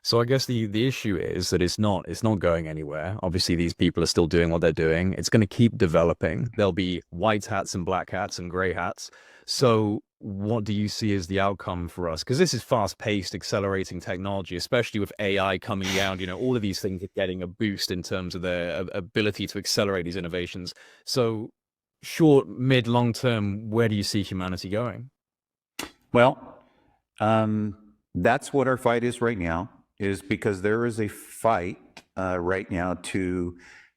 So I guess the issue is that it's not going anywhere. Obviously, these people are still doing what they're doing. It's going to keep developing. There'll be white hats and black hats and gray hats. So what do you see as the outcome for us? Because this is fast-paced, accelerating technology, especially with AI coming down. All of these things are getting a boost in terms of their ability to accelerate these innovations. So short, mid, long term, where do you see humanity going? Well, that's what our fight is right now, is because there is a fight right now to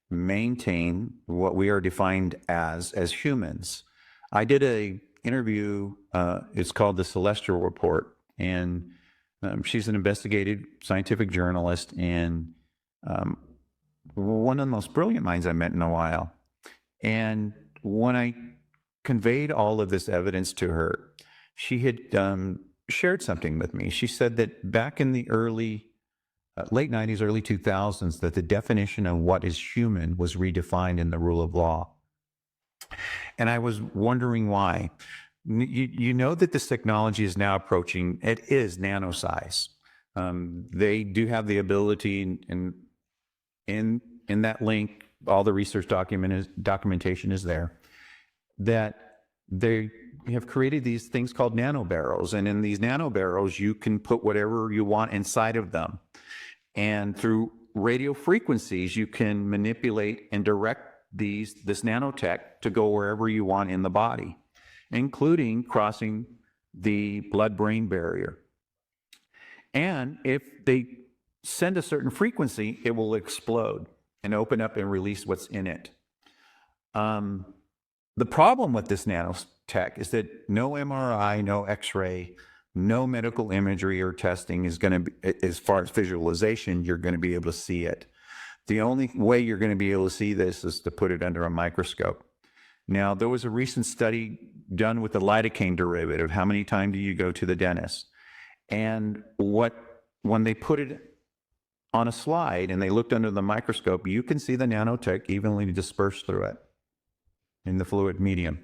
maintain what we are defined as humans. I did a interview, it's called the Celestial Report, and she's an investigative scientific journalist and um, one of the most brilliant minds I met in a while. And when I conveyed all of this evidence to her, she had shared something with me. She said that back in the late 90s, early 2000s, that the definition of what is human was redefined in the rule of law. And I was wondering why. You know that this technology is now approaching, it is nano size. They do have the ability in that link, all the research documentation is there, that they have created these things called nano barrels. And in these nano barrels, you can put whatever you want inside of them. And through radio frequencies, you can manipulate and direct this nanotech to go wherever you want in the body, including crossing the blood-brain barrier. And if they send a certain frequency, it will explode and open up and release what's in it. The problem with this nanotech is that no MRI, no X-ray, no medical imagery or testing is going to be, as far as visualization, you're going to be able to see it. The only way you're going to be able to see this is to put it under a microscope. Now, there was a recent study done with the lidocaine derivative. How many times do you go to the dentist? And when they put it on a slide and they looked under the microscope, you can see the nanotech evenly dispersed through it in the fluid medium.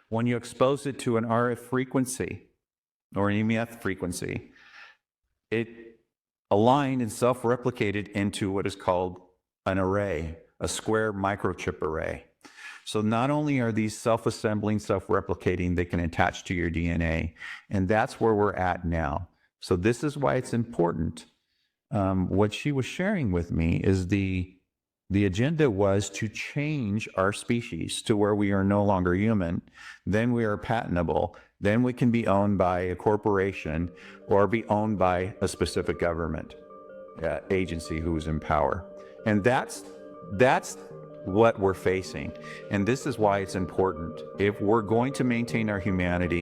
When you expose it to an RF frequency or an EMF frequency, it aligned and self-replicated into what is called an array, a square microchip array. So not only are these self-assembling, self-replicating, they can attach to your DNA, and that's where we're at now. So this is why it's important. What she was sharing with me is the agenda was to change our species to where we are no longer human, then we are patentable, then we can be owned by a corporation or be owned by a specific government agency who is in power. And that's what we're facing. And this is why it's important. If we're going to maintain our humanity,